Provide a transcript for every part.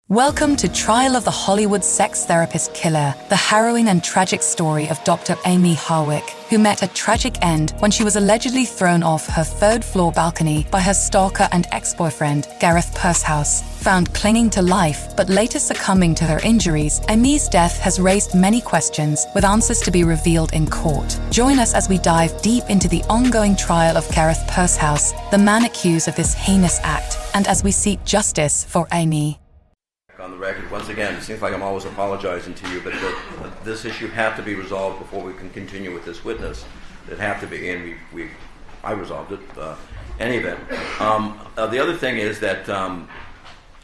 Welcome to Trial of the Hollywood Sex Therapist Killer, the harrowing and tragic story of Dr. Amie Harwick, who met a tragic end when she was allegedly thrown off her third-floor balcony by her stalker and ex-boyfriend, Gareth Pursehouse. Found clinging to life, but later succumbing to her injuries, Amie's death has raised many questions, with answers to be revealed in court. Join us as we dive deep into the ongoing trial of Gareth Pursehouse, the man accused of this heinous act, and as we seek justice for Amie. On the record, once again, it seems like I'm always apologizing to you, but this issue had to be resolved before we can continue with this witness. It had to be, and I resolved it. Any event, the other thing is that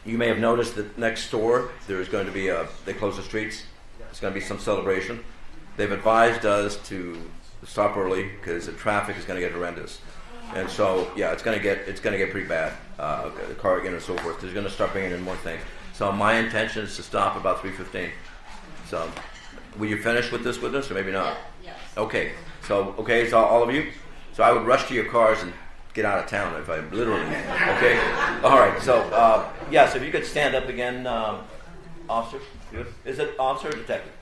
you may have noticed that next door there's going to be they close the streets. There's going to be some celebration. They've advised us to stop early because the traffic is going to get horrendous, and so yeah, it's going to get pretty bad. Car again and so forth. There's going to start bringing in more things. So my intention is to stop about 3:15. So, will you finish with this witness, or maybe not? Yes. Okay. So all of you. So I would rush to your cars and get out of town if I literally. Okay. All right. So so if you could stand up again, officer. Is it officer or detective?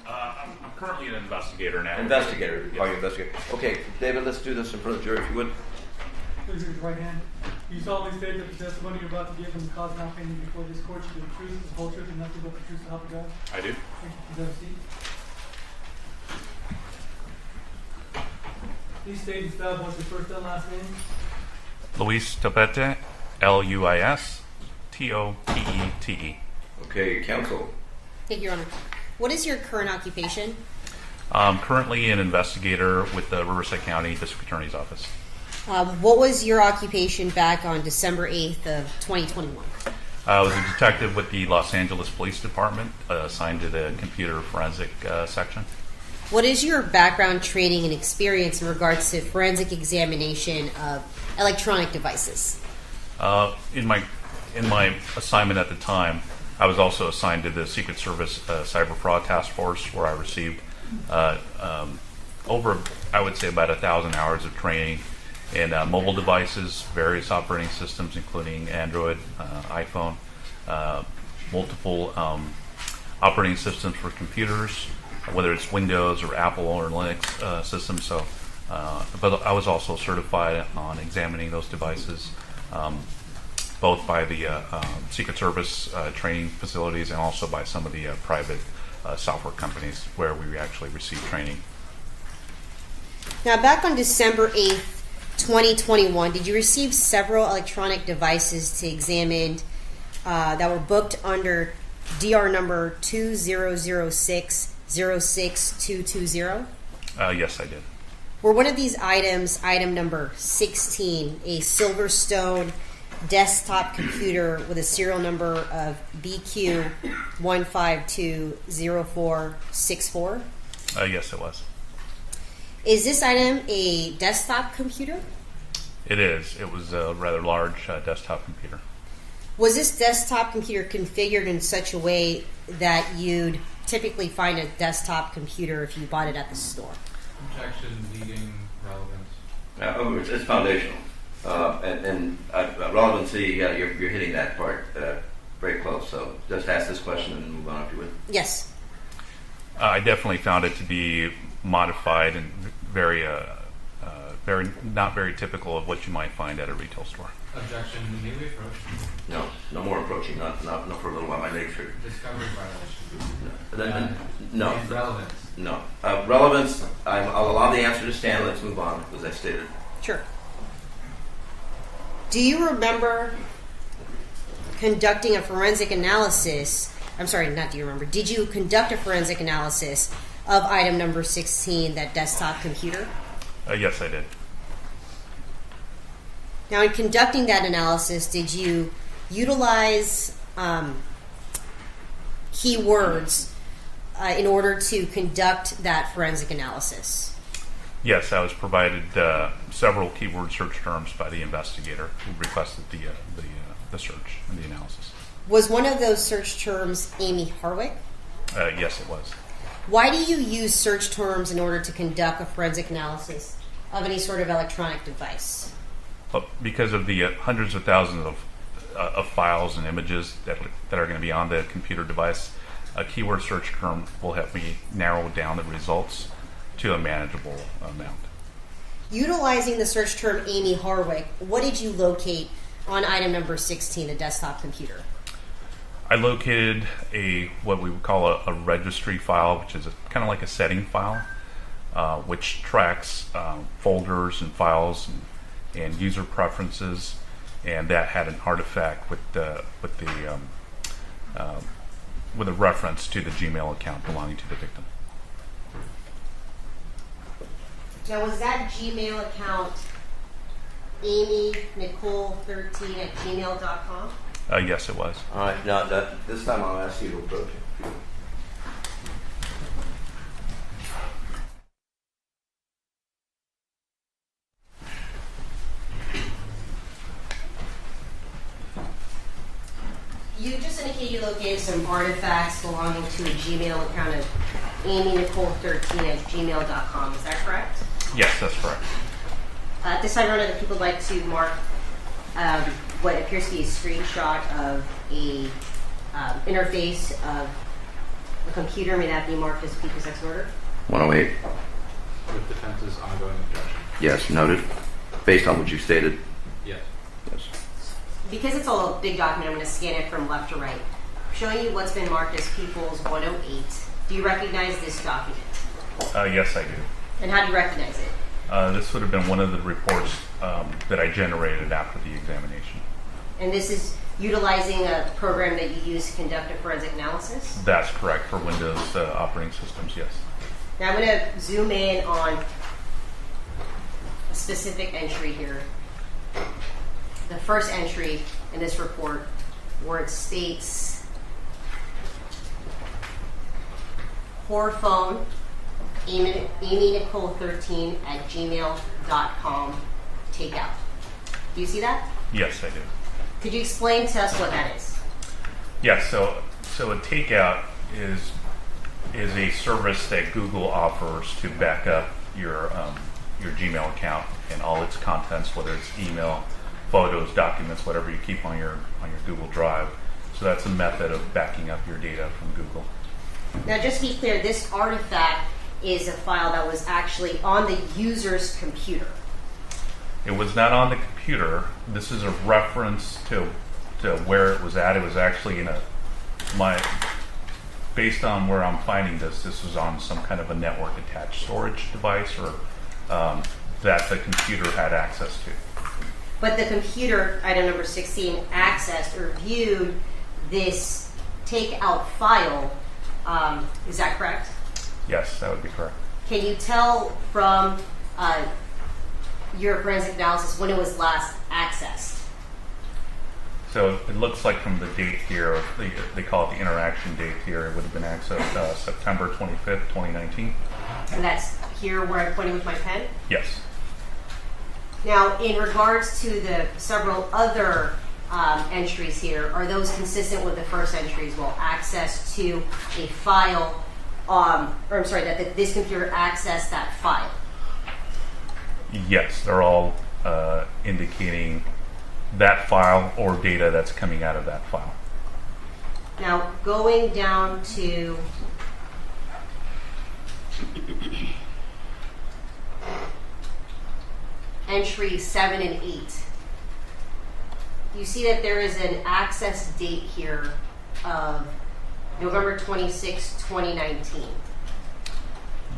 I'm currently an investigator now. Investigator. Yes. Call you investigator. Okay, David. Let's do this in front of the jury, if you would. Please raise your right hand. You solemnly state that the testimony you're about to give and the cause now pending before this court should be the truth, the whole truth, and nothing but the truth to help you God? I do. Thank you. Please have a seat. Please state and spell what's your first and last name. Luis Topete, Luis Topete. Okay, counsel. Thank you, Your Honor. What is your current occupation? I'm currently an investigator with the Riverside County District Attorney's Office. What was your occupation back on December 8th of 2021? I was a detective with the Los Angeles Police Department, assigned to the computer forensic section. What is your background, training, and experience in regards to forensic examination of electronic devices? In my assignment at the time, I was also assigned to the Secret Service Cyber Fraud Task Force, where I received over, I would say, about 1,000 hours of training in mobile devices, various operating systems, including Android, iPhone, multiple operating systems for computers, whether it's Windows or Apple or Linux systems. So, but I was also certified on examining those devices, both by the Secret Service training facilities and also by some of the private software companies where we actually received training. Now, back on December 8th, 2021, did you receive several electronic devices to examine that were booked under DR number 2006-06220? Yes, I did. Were one of these items, item number 16, a Silverstone desktop computer with a serial number of BQ1520464? Yes, it was. Is this item a desktop computer? It is. It was a rather large desktop computer. Was this desktop computer configured in such a way that you'd typically find a desktop computer if you bought it at the store? Objection, leading, relevance. It's foundational. And relevancy, yeah, you're hitting that part very close. So just ask this question and move on if you would. Yes. I definitely found it to be modified and very not very typical of what you might find at a retail store. Objection, immediately approach. No more approaching. Not for a little while. My legs hurt. Discovery violation. No. And relevance. No. Relevance, I'll allow the answer to stand. Let's move on, as I stated. Sure. Do you remember conducting a forensic analysis? I'm sorry, not do you remember. Did you conduct a forensic analysis of item number 16, that desktop computer? Yes, I did. Now, in conducting that analysis, did you utilize keywords in order to conduct that forensic analysis? Yes, I was provided several keyword search terms by the investigator who requested the search and the analysis. Was one of those search terms Amie Harwick? Yes, it was. Why do you use search terms in order to conduct a forensic analysis of any sort of electronic device? Because of the hundreds of thousands of of files and images that are going to be on the computer device, a keyword search term will help me narrow down the results to a manageable amount. Utilizing the search term Amie Harwick, what did you locate on item number 16, the desktop computer? I located what we would call a registry file, which is kind of like a setting file, which tracks folders and files and user preferences, and that had an artifact with a reference to the Gmail account belonging to the victim. Now, was that Gmail account amynicole13@gmail.com? Yes, it was. All right, now this time I'll ask you to approach it. You just indicated you located some artifacts belonging to a Gmail account of amynicole13@gmail.com. Is that correct? Yes, that's correct. At this time, other people would like to mark what appears to be a screenshot of a interface of a computer. May that be marked as People's Sex Order? 108. With defense's ongoing objection. Yes, noted. Based on what you stated. Yes. Yes. Because it's all a big document, I'm going to scan it from left to right. Showing you what's been marked as People's 108. Do you recognize this document? Yes, I do. And how do you recognize it? This would have been one of the reports that I generated after the examination. And this is utilizing a program that you use to conduct a forensic analysis? That's correct for Windows operating systems, yes. Now I'm going to zoom in on a specific entry here. The first entry in this report where it states core phone amynicole13@gmail.com takeout. Do you see that? Yes, I do. Could you explain to us what that is? Yes, so a takeout is a service that Google offers to back up your Gmail account and all its contents, whether it's email, photos, documents, whatever you keep on your Google Drive. So that's a method of backing up your data from Google. Now, just to be clear, this artifact is a file that was actually on the user's computer. It was not on the computer. This is a reference to where it was at. It was actually based on where I'm finding this was on some kind of a network attached storage device or that the computer had access to. But the computer, item number 16, accessed or viewed this takeout file. Is that correct? Yes, that would be correct. Can you tell from your forensic analysis when it was last accessed? So it looks like from the date here, they call it the interaction date here, it would have been accessed September 25th, 2019. And that's here where I'm pointing with my pen? Yes. Now, in regards to the several other entries here, are those consistent with the first entries? Well, access to a file, that this computer accessed that file. Yes, they're all indicating that file or data that's coming out of that file. Now, going down to entry 7 and 8, you see that there is an access date here of November 26, 2019.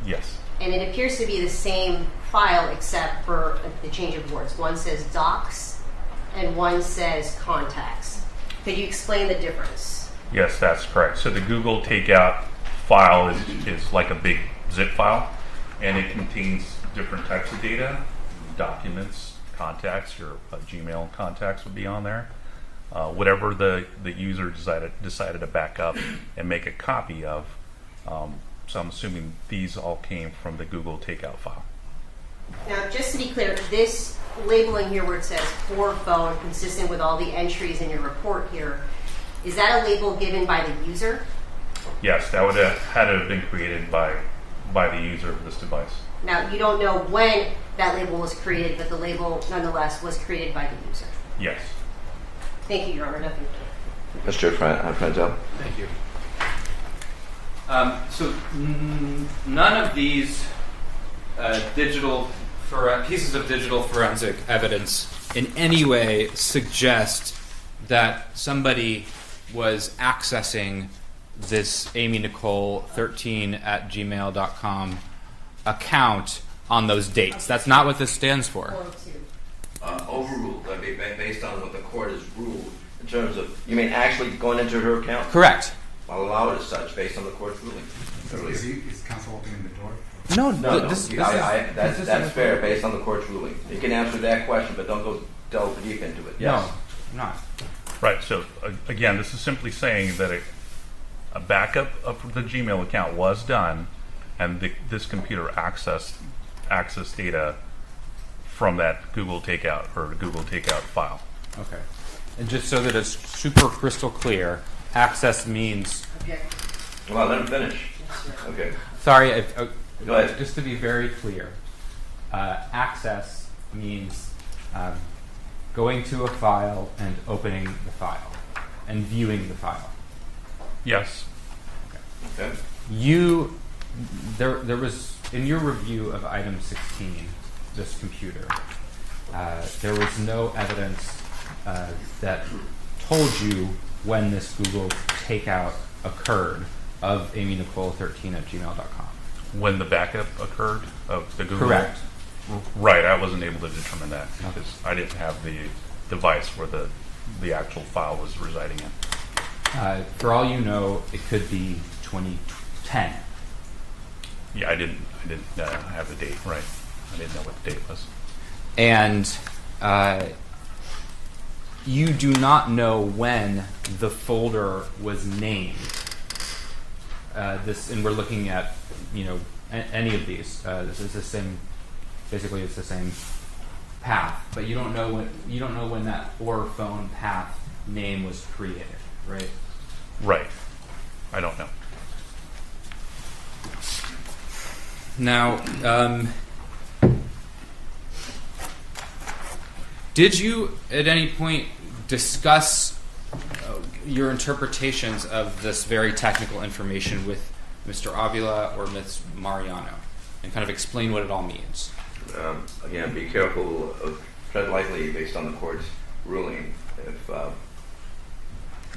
Yes. And it appears to be the same file except for the change of words. One says docs and one says contacts. Could you explain the difference? Yes, that's correct. So the Google takeout file is like a big zip file, and it contains different types of data, documents, contacts, your Gmail contacts would be on there. Whatever the user decided to back up and make a copy of. So I'm assuming these all came from the Google takeout file. Now, just to be clear, this labeling here where it says core phone, consistent with all the entries in your report here, is that a label given by the user? Yes, that would have had to have been created by the user of this device. Now, you don't know when that label was created, but the label nonetheless was created by the user. Yes. Thank you, Your Honor. Nothing. Mr. Frenzel. Thank you. So none of these pieces of digital forensic evidence in any way suggest that somebody was accessing this Amie Nicole 13@gmail.com account on those dates. That's not what this stands for. Overruled, I mean, based on what the court has ruled in terms of, you mean actually going into her account? Correct. I'll allow it as such based on the court's ruling. Is counsel opening the door? No, That's fair based on the court's ruling. You can answer that question, but don't go delve deep into it. Yes. No, I'm not. Right. So again, this is simply saying that a backup of the Gmail account was done, and this computer accessed data from that Google Takeout file. Okay. And just so that it's super crystal clear, access means... Well, let him finish. Okay. Sorry, Go ahead. Just to be very clear, access means going to a file and opening the file and viewing the file. Yes. Okay. There was, in your review of item 16, this computer, there was no evidence that told you when this Google takeout occurred of Amie Nicole 13@gmail.com. When the backup occurred of the Google. Correct. Right. I wasn't able to determine that because I didn't have the device where the actual file was residing in. For all you know, it could be 2010. Yeah, I didn't have the date. Right. I didn't know what the date was. And you do not know when the folder was named. And we're looking at, any of these. This is the same. Basically, it's the same path, but you don't know when that or phone path name was created, right? Right. I don't know. Now, did you at any point discuss your interpretations of this very technical information with Mr. Avila or Ms. Mariano and kind of explain what it all means? Again, be careful of tread lightly based on the court's ruling if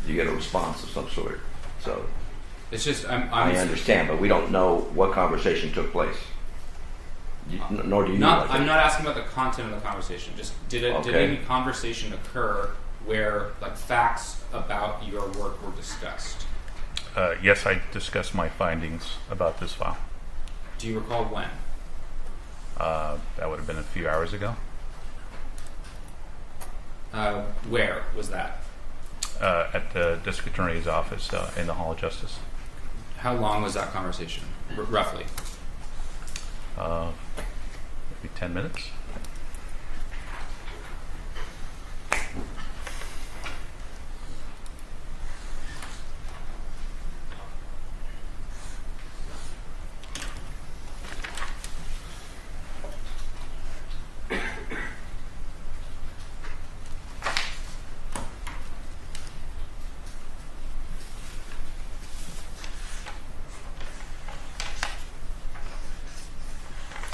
you get a response of some sort. So it's just I understand, but we don't know what conversation took place. Nor do you. I'm not asking about the content of the conversation. Just did any conversation occur where facts about your work were discussed? Yes, I discussed my findings about this file. Do you recall when? That would have been a few hours ago. Where was that? At the district attorney's office in the Hall of Justice. How long was that conversation, roughly? Maybe 10 minutes.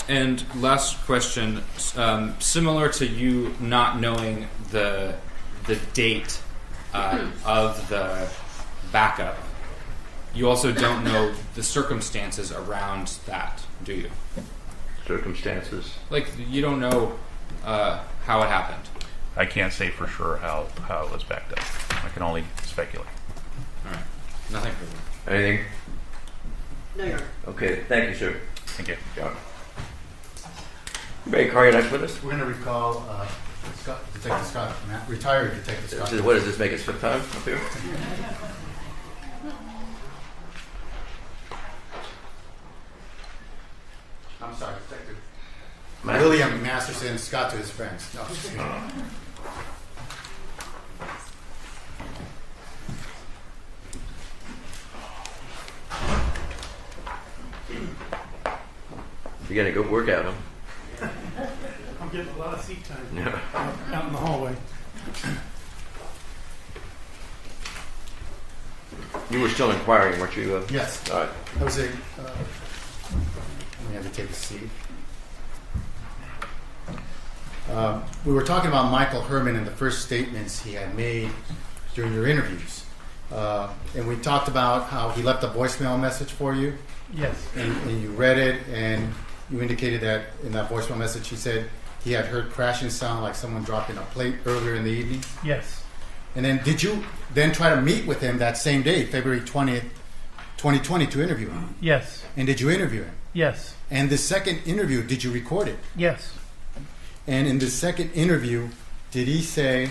And last question, similar to you not knowing the date of the backup, you also don't know the circumstances around that, do you? Circumstances? You don't know how it happened. I can't say for sure how it was backed up. I can only speculate. All right. Nothing further. Anything? No, Your Honor. Okay, thank you, sir. Thank you. John. You ready to call your next witness? We're going to recall Detective Scott, retired Detective Scott. What does this make us fifth time up here? I'm sorry, Detective Masterson. William Masterson, Scott to his friends. No, just kidding. You're getting a good workout, huh? I'm getting a lot of seat time Yeah. out in the hallway. You were still inquiring, weren't you? Yes. All right. That was a. Let me have you take a seat. We were talking about Michael Herman and the first statements he had made during your interviews. And we talked about how he left a voicemail message for you. Yes. And you read it, and you indicated that in that voicemail message he said he had heard crashing sound like someone dropping a plate earlier in the evening. Yes. And then did you then try to meet with him that same day, February 20th, 2020, to interview him? Yes. And did you interview him? Yes. And the second interview, did you record it? Yes. And in the second interview, did he say,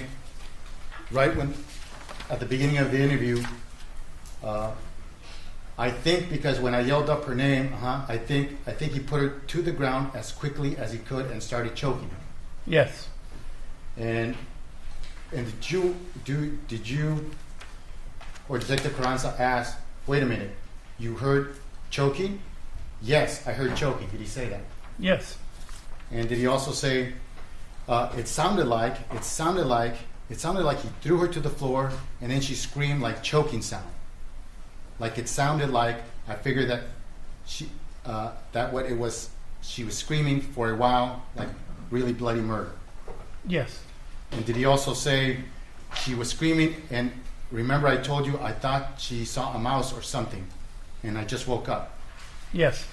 right when, at the beginning of the interview, I think because when I yelled up her name, I think he put her to the ground as quickly as he could and started choking her. Yes. And did you, or Detective Carranza asked, wait a minute, you heard choking? Yes, I heard choking. Did he say that? Yes. And did he also say, it sounded like he threw her to the floor and then she screamed like choking sound. Like it sounded like, I figured that she was screaming for a while, like really bloody murder. Yes. And did he also say she was screaming, and remember I told you I thought she saw a mouse or something, and I just woke up? Yes.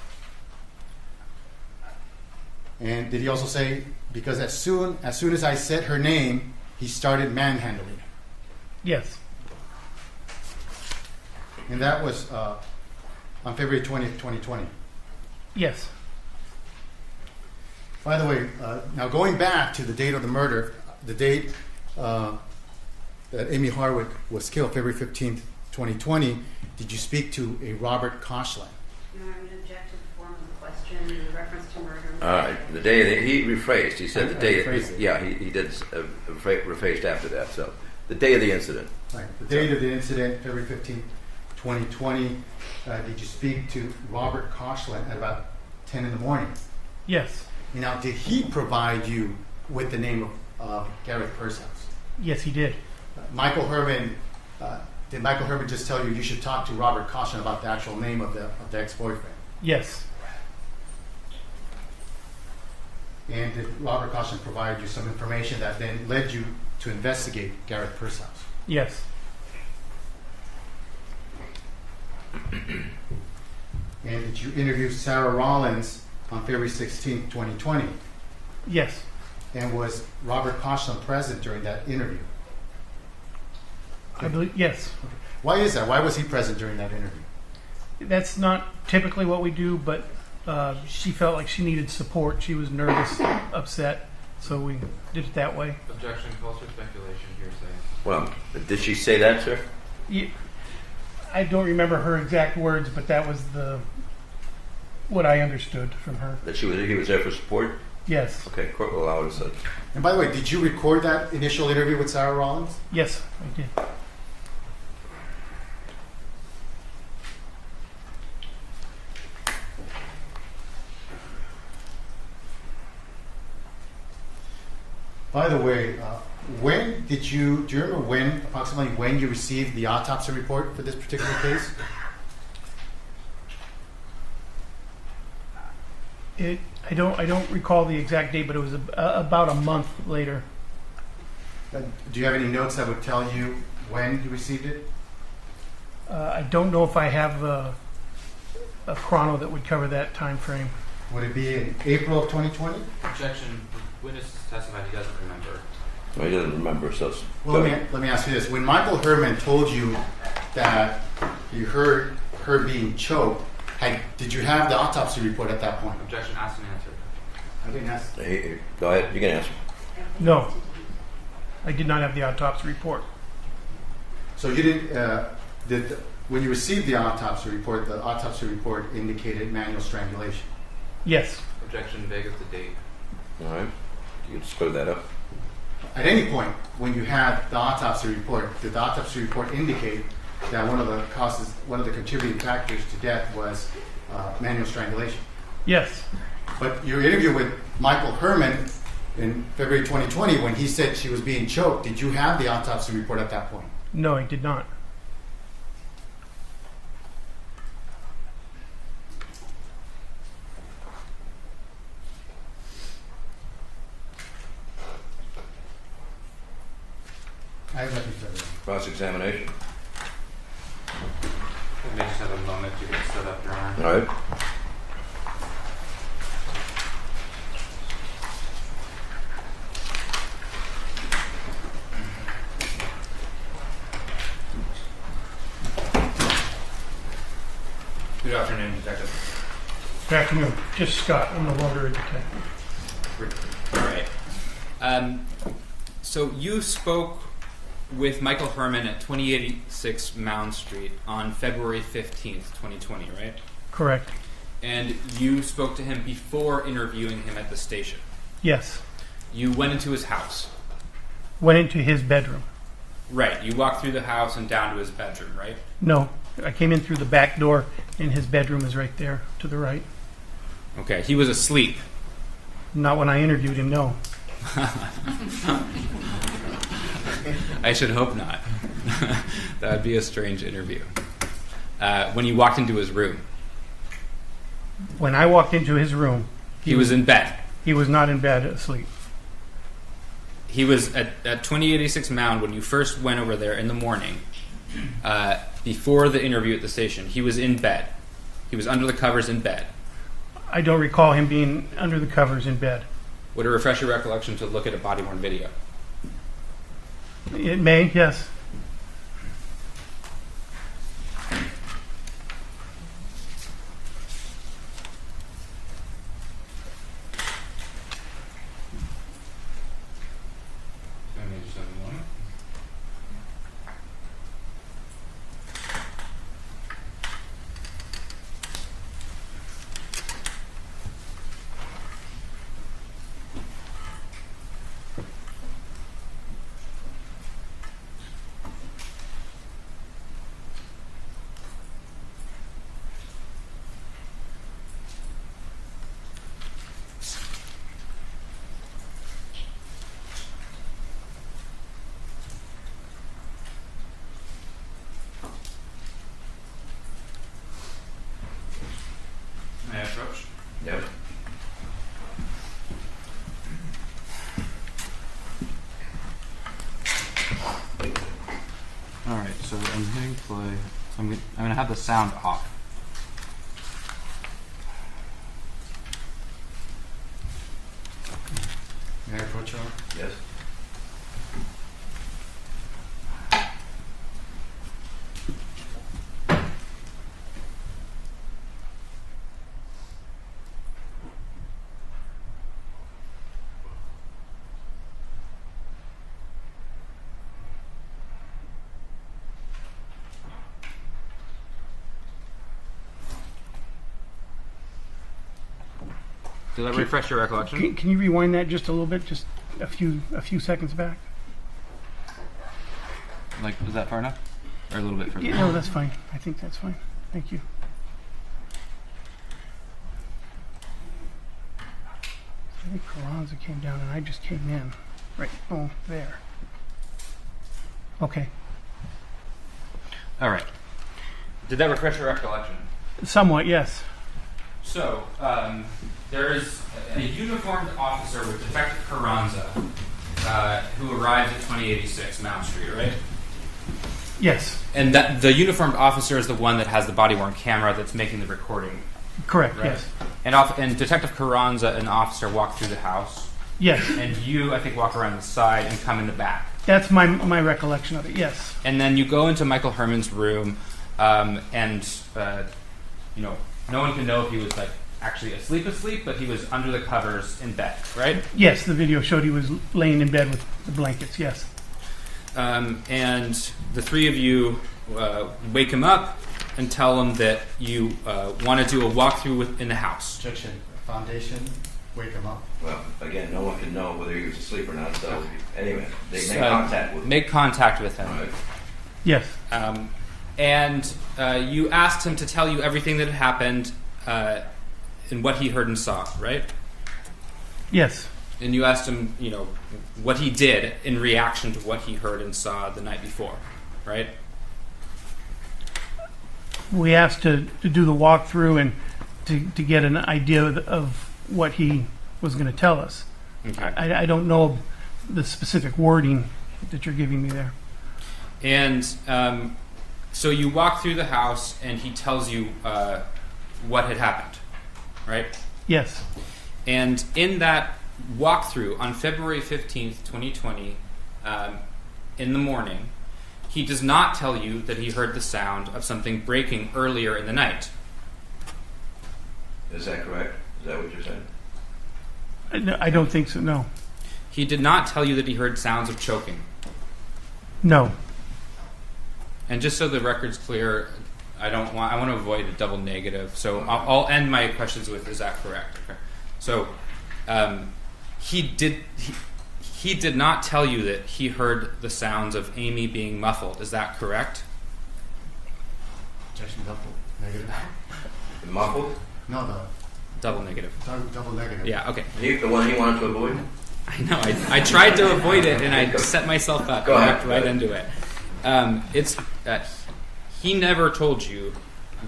And did he also say, because as soon as I said her name, he started manhandling her? Yes. And that was on February 20th, 2020. Yes. By the way, now going back to the date of the murder, the date that Amie Harwick was killed, February 15th, 2020, did you speak to a Robert Koshland? No, I would object to the form of the question in reference to murder. All right. The day he rephrased. He said the day. He did rephrased after that. So the day of the incident. Right. The date of the incident, February 15th, 2020. Did you speak to Robert Koshland at about 10 in the morning? Yes. Now, did he provide you with the name of Gareth Pursehouse? Yes, he did. Michael Herman. Did Michael Herman just tell you should talk to Robert Koshland about the actual name of the ex-boyfriend? Yes. And did Robert Koshland provide you some information that then led you to investigate Gareth Pursehouse? Yes. And did you interview Sarah Rollins on February 16th, 2020? Yes. And was Robert Koshland present during that interview? I believe, yes. Why is that? Why was he present during that interview? That's not typically what we do, but she felt like she needed support. She was nervous, upset, so we did it that way. Objection, false or speculation, hearsay. Well, did she say that, sir? I don't remember her exact words, but that was what I understood from her. That he was there for support? Yes. Okay, court will allow us. And by the way, did you record that initial interview with Sarah Rollins? Yes, I did. By the way, do you remember approximately when you received the autopsy report for this particular case? I don't recall the exact date, but it was about a month later. Do you have any notes that would tell you when you received it? I don't know if I have a chrono that would cover that time frame. Would it be in April of 2020? Objection, witness testified he doesn't remember. He doesn't remember, so. Well, let me ask you this. When Michael Herman told you that you heard her being choked, did you have the autopsy report at that point? Objection, asked and answered. I didn't ask. Hey, go ahead, you can answer. No, I did not have the autopsy report. So you didn't, when you received the autopsy report indicated manual strangulation? Yes. Objection, vague as the date. All right. You can just clear that up. At any point, when you had the autopsy report, did the autopsy report indicate that one of the contributing factors to death was manual strangulation? Yes. But your interview with Michael Herman in February 2020, when he said she was being choked, did you have the autopsy report at that point? No, I did not. I have nothing further. Cross-examination. We may just have a moment to get set up, Your Honor. All right. Good afternoon, Detective. Good afternoon. Just Scott. I'm no longer a detective. All right. So you spoke with Michael Herman at 2086 Mound Street on February 15th, 2020, right? Correct. And you spoke to him before interviewing him at the station. Yes. You went into his house. Went into his bedroom. Right. You walked through the house and down to his bedroom, right? No. I came in through the back door, and his bedroom is right there to the right. Okay. He was asleep. Not when I interviewed him, no. I should hope not. That would be a strange interview. When you walked into his room, When I walked into his room, he was in bed. he was not in bed asleep. He was at 2086 Mound when you first went over there in the morning, before the interview at the station. He was in bed. He was under the covers in bed. I don't recall him being under the covers in bed. Would it refresh your recollection to look at a body-worn video? It may, yes. May just have a moment. May I approach? Yep. All right, so I'm hitting play. I'm going to have the sound off. May I approach you? Yes. Did that refresh your recollection? Can you rewind that just a little bit, just a few seconds back? Like, is that far enough? Or a little bit further? Yeah, no, that's fine. I think that's fine. Thank you. I think Carranza came down and I just came in. Right, oh, there. Okay. All right. Did that refresh your recollection? Somewhat, yes. So, there is a uniformed officer with Detective Carranza who arrives at 2086 Mount Street, right? Yes, And that the uniformed officer is the one that has the body-worn camera that's making the recording, correct, right? yes. And Detective Carranza, an officer, walk through the house, Yes, and you, I think, walk around the side and come in the back. that's my recollection of it, yes. And then you go into Michael Herman's room, and no one can know if he was like actually asleep, but he was under the covers in bed, right? Yes, the video showed he was laying in bed with the blankets, yes. And the three of you wake him up and tell him that you want to do a walkthrough in the house. Objection. Foundation, wake him up. Well, again, no one can know whether he was asleep or not, so anyway, they make contact with him. Make contact with him. Right. Yes, And you asked him to tell you everything that had happened and what he heard and saw, right? yes, And you asked him, what he did in reaction to what he heard and saw the night before, right? we asked to do the walkthrough and to get an idea of what he was going to tell us. Okay. I don't know the specific wording that you're giving me there. And so you walk through the house, and he tells you what had happened, right? Yes. And in that walkthrough on February 15th, 2020, in the morning, he does not tell you that he heard the sound of something breaking earlier in the night. Is that correct? Is that what you're saying? I don't think so, no. He did not tell you that he heard sounds of choking. No. And just so the record's clear, I want to avoid a double negative. So I'll end my questions with, is that correct? Okay. So he did not tell you that he heard the sounds of Amie being muffled. Is that correct? Negative. Muffled? No, the Double negative. double negative. Yeah, okay. The one he wanted to avoid? I know. I tried to avoid it, and I set myself up. Go I ahead. walked right into it. He never told you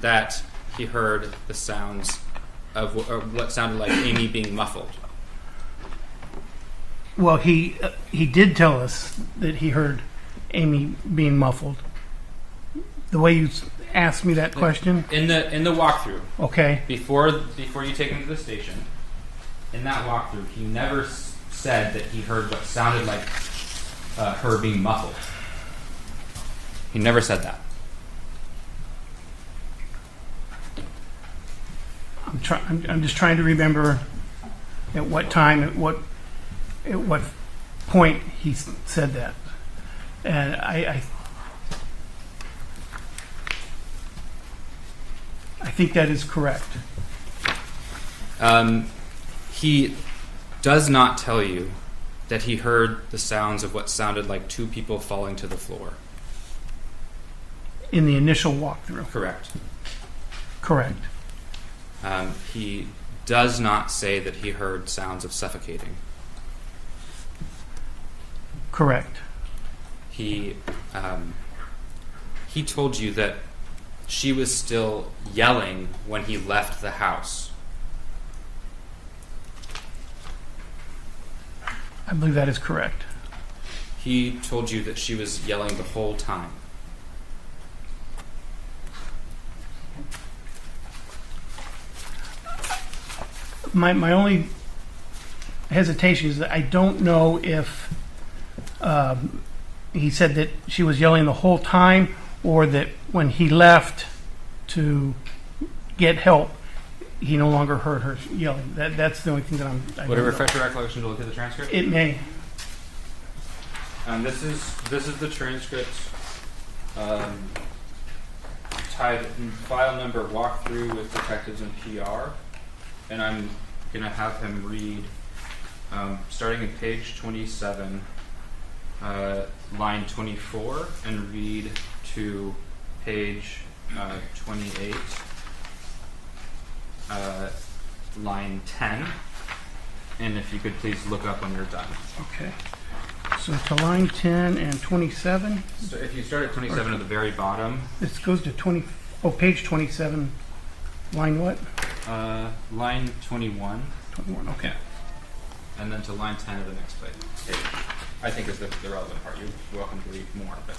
that he heard the sounds of what sounded like Amie being muffled. Well, he did tell us that he heard Amie being muffled. The way you asked me that question. In the walkthrough, Okay. before you take him to the station, in that walkthrough, he never said that he heard what sounded like her being muffled. He never said that. I'm just trying to remember at what time, at what point he said that, and I think that is correct. He does not tell you that he heard the sounds of what sounded like two people falling to the floor. In the initial walkthrough. Correct. Correct. He does not say that he heard sounds of suffocating. Correct. He told you that she was still yelling when he left the house. I believe that is correct. He told you that she was yelling the whole time. My only hesitation is that I don't know if he said that she was yelling the whole time, or that when he left to get help, he no longer heard her yelling. That's the only thing that I Would it don't refresh your recollection to look at the transcript? know. It may. This is the transcript. Tied in file number walkthrough with detectives and PR, and I'm gonna have him read starting at page 27, line 24, and read to page 28, line 10. And if you could please look up when you're done. Okay. So to line 10 and 27. So if you start at 27 at the very bottom. This goes to page 27. Line what? Line 21. 21. Okay. And then to line 10 of the next page. I think is the relevant part. You're welcome to read more, but.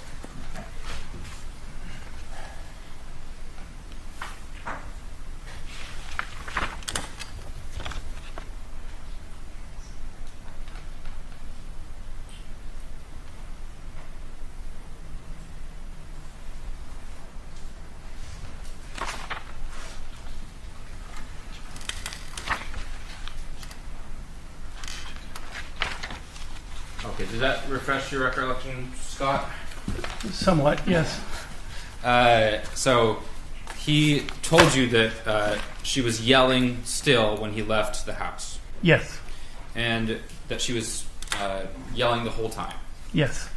Okay, does that refresh your recollection, Scott? Somewhat, yes. So he told you that she was yelling still when he left the house. Yes. And that she was yelling the whole time. Yes.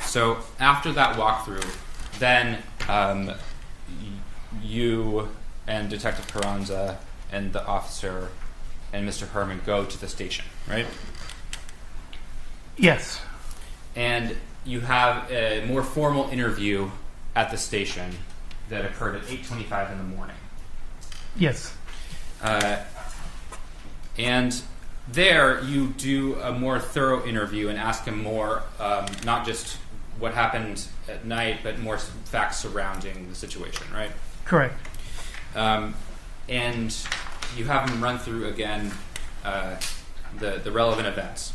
So after that walkthrough, then you and Detective Carranza and the officer and Mr. Herman go to the station, right? Yes. And you have a more formal interview at the station that occurred at 8:25 in the morning. Yes. And there, you do a more thorough interview and ask him more, not just what happened at night, but more facts surrounding the situation, right? Correct. And you have him run through again the relevant events.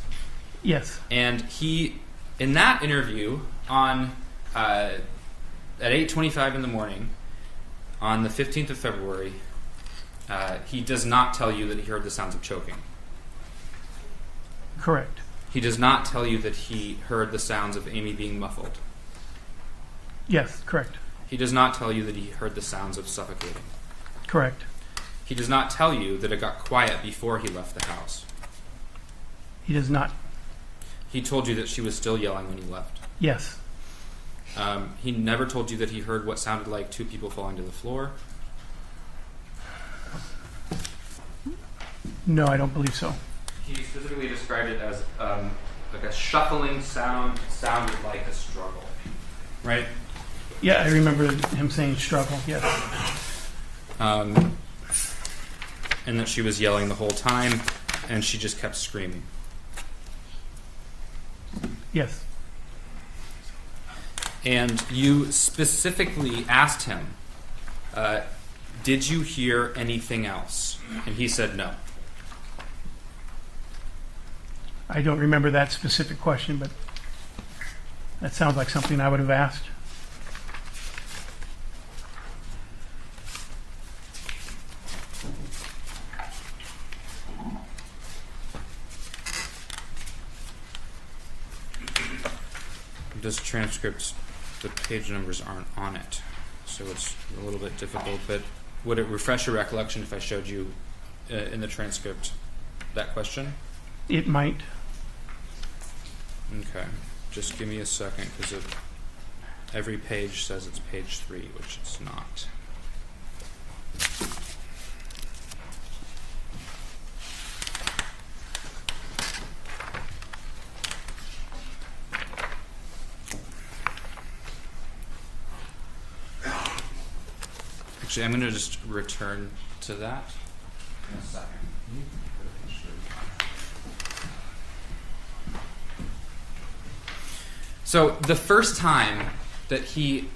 Yes. And he, in that interview, at 8:25 in the morning, on the 15th of February, he does not tell you that he heard the sounds of choking. Correct. He does not tell you that he heard the sounds of Amie being muffled. Yes, correct. He does not tell you that he heard the sounds of suffocating. Correct. He does not tell you that it got quiet before he left the house. He does not. He told you that she was still yelling when he left. Yes. He never told you that he heard what sounded like two people falling to the floor. No, I don't believe so. He specifically described it as like a shuffling sound, sounded like a struggle. Right? Yeah, I remember him saying struggle, yes. And that she was yelling the whole time, and she just kept screaming. Yes. And you specifically asked him, did you hear anything else? And he said no. I don't remember that specific question, but that sounds like something I would have asked. This transcript, the page numbers aren't on it, so it's a little bit difficult, but would it refresh your recollection if I showed you in the transcript that question? It might. Okay, just give me a second, because every page says it's page 3, which it's not. Actually, I'm going to just return to that in a second. So the first time that he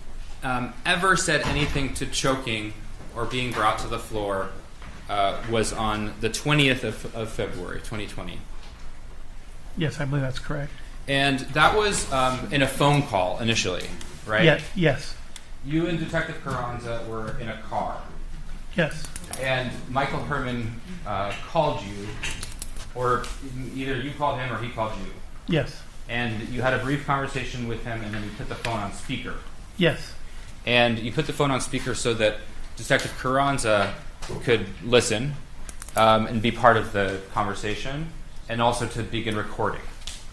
ever said anything to choking or being brought to the floor was on the 20th of February, 2020. Yes, I believe that's correct. And that was in a phone call initially, right? Yeah, yes. You and Detective Carranza were in a car. Yes. And Michael Herman called you, or either you called him or he called you. Yes. And you had a brief conversation with him, and then you put the phone on speaker. Yes. And you put the phone on speaker so that Detective Carranza could listen and be part of the conversation, and also to begin recording.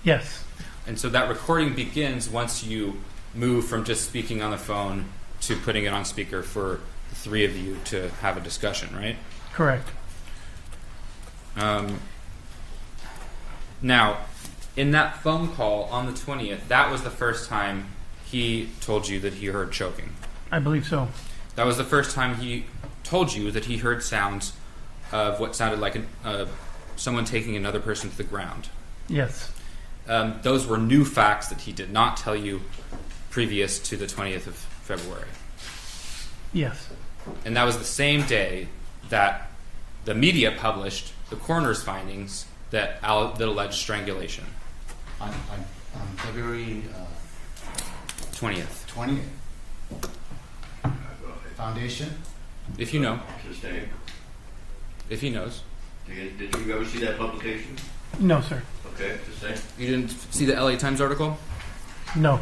Yes. And so that recording begins once you move from just speaking on the phone to putting it on speaker for the three of you to have a discussion, right? Correct. Now, in that phone call on the 20th, that was the first time he told you that he heard choking. I believe so. That was the first time he told you that he heard sounds of what sounded like someone taking another person to the ground. Yes. Those were new facts that he did not tell you previous to the 20th of February. Yes. And that was the same day that the media published the coroner's findings that alleged strangulation. On February 20th. 20th. Foundation? If you know. Sustained. If he knows. Did you ever see that publication? No, sir. Okay, sustained. You didn't see the LA Times article? No.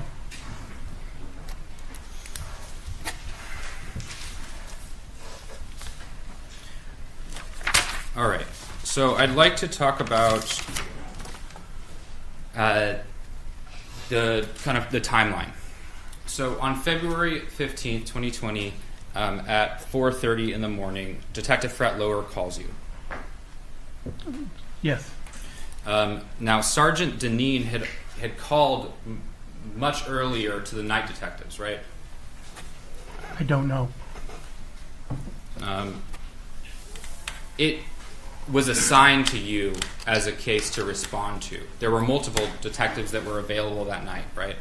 All right. So I'd like to talk about the timeline. So on February 15th, 2020, at 4:30 in the morning, Detective Fred Lower calls you. Yes. Now, Sergeant Deneen had called much earlier to the night detectives, right? I don't know. was assigned to you as a case to respond to. There were multiple detectives that were available that night, right?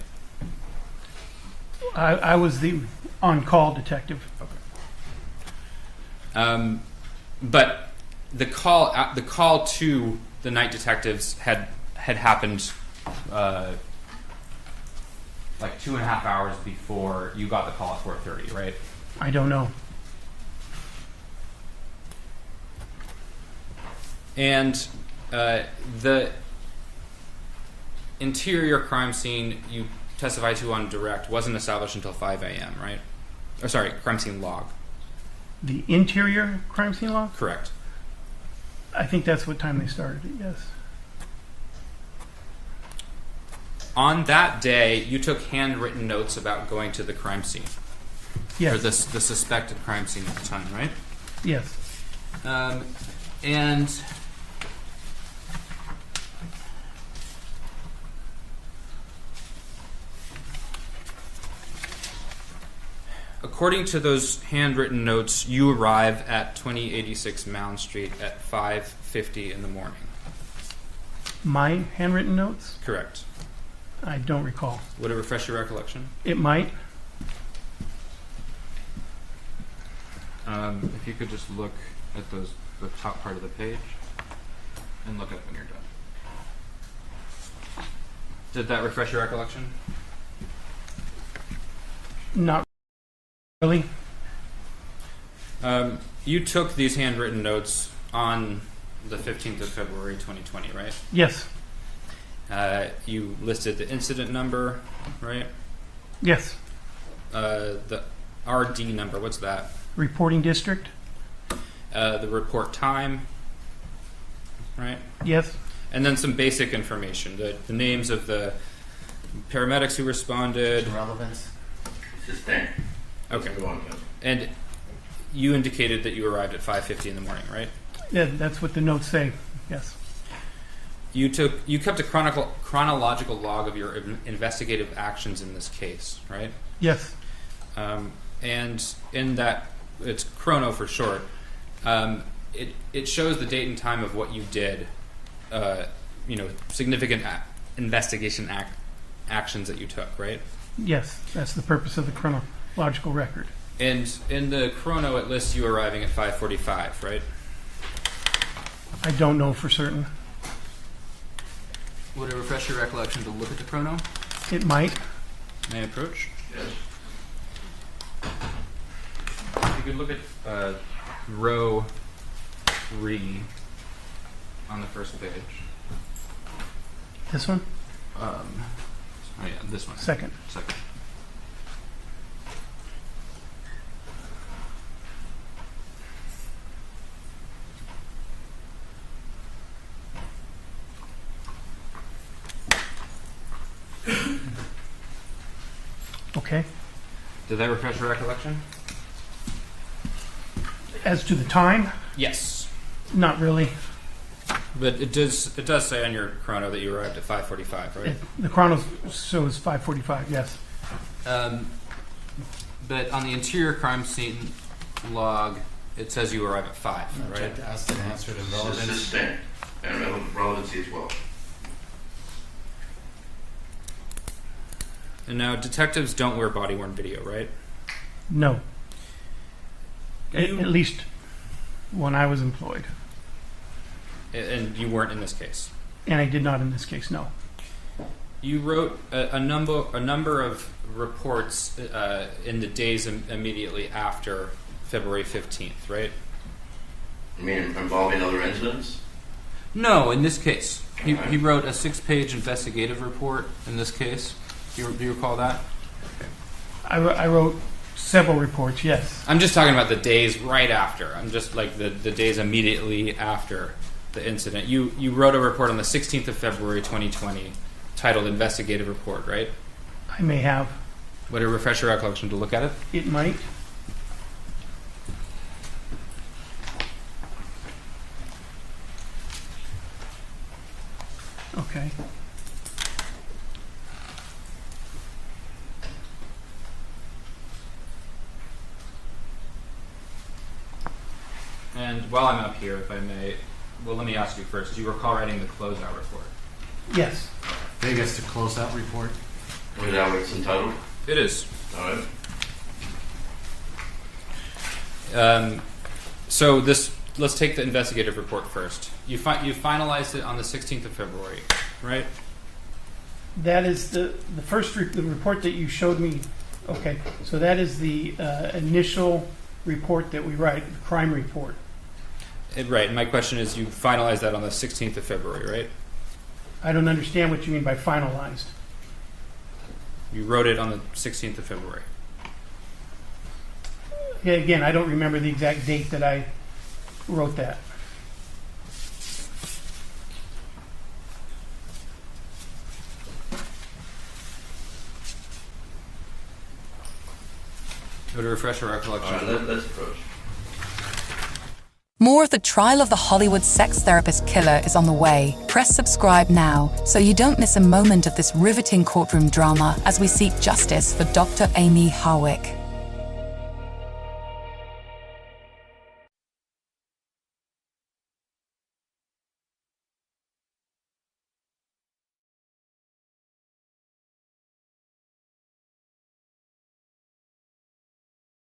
I was the on-call detective. But the call to the night detectives had happened like 2.5 hours before you got the call at 4:30, right? I don't know. And the interior crime scene you testified to on direct wasn't established until 5 a.m., right? Or sorry, crime scene log. The interior crime scene log? Correct. I think that's what time they started it, yes. On that day, you took handwritten notes about going to the crime scene. Yes. Or the suspected crime scene at the time, right? Yes. And according to those handwritten notes, you arrive at 2086 Mound Street at 5:50 in the morning. My handwritten notes? Correct. I don't recall. Would it refresh your recollection? It might. If you could just look at the top part of the page and look up when you're done. Did that refresh your recollection? Not really. You took these handwritten notes on the 15th of February 2020, right? Yes. You listed the incident number, right? Yes. The RD number, what's that? Reporting district? The report time, right? Yes. And then some basic information, the names of the paramedics who responded. Relevance. Sustained. Okay. And you indicated that you arrived at 5:50 in the morning, right? Yeah, that's what the notes say. Yes. You kept a chronological log of your investigative actions in this case, right? Yes. And in that, it's chrono for short. It shows the date and time of what you did. Significant investigation actions that you took, right? Yes, that's the purpose of the chronological record. And in the chrono, it lists you arriving at 5:45, right? I don't know for certain. Would it refresh your recollection to look at the chrono? It might. May I approach? Yes. If you could look at row 3 on the first page. This one? This one. Second. Okay. Did that refresh your recollection? As to the time? Yes. Not really. But it does say on your chrono that you arrived at 5:45, right? The chrono shows 5:45, yes. But on the interior crime scene log, it says you arrive at 5, right? Check to ask and answer the relevance. Sustained. And relevancy as well. And now detectives don't wear body-worn video, right? No. At least when I was employed. And you weren't in this case. And I did not in this case, no. You wrote a number of reports in the days immediately after February 15th, right? You mean involving other incidents? No, in this case. He wrote a 6-page investigative report in this case. Do you recall that? I wrote several reports, yes. I'm just talking about the days right after. I'm just like the days immediately after the incident. You wrote a report on the 16th of February 2020 titled Investigative Report, right? I may have. Would it refresh your recollection to look at it? It might. Okay. And while I'm up here, if I may, Well, let me ask you first. Do you recall writing the closeout report? Yes. Vegas to close that report. Is that what it's entitled? It is. All right. So this, let's take the investigative report first. You finalized it on the 16th of February, right? That is the first the report that you showed me. Okay, so that is the initial report that we write, the crime report. Right. And my question is, you finalized that on the 16th of February, right? I don't understand what you mean by finalized. You wrote it on the 16th of February. Yeah, again, I don't remember the exact date that I wrote that. To refresh your recollection. All right, let's approach. More of the trial of the Hollywood sex therapist killer is on the way. Press subscribe now so you don't miss a moment of this riveting courtroom drama as we seek justice for Dr. Amie Harwick.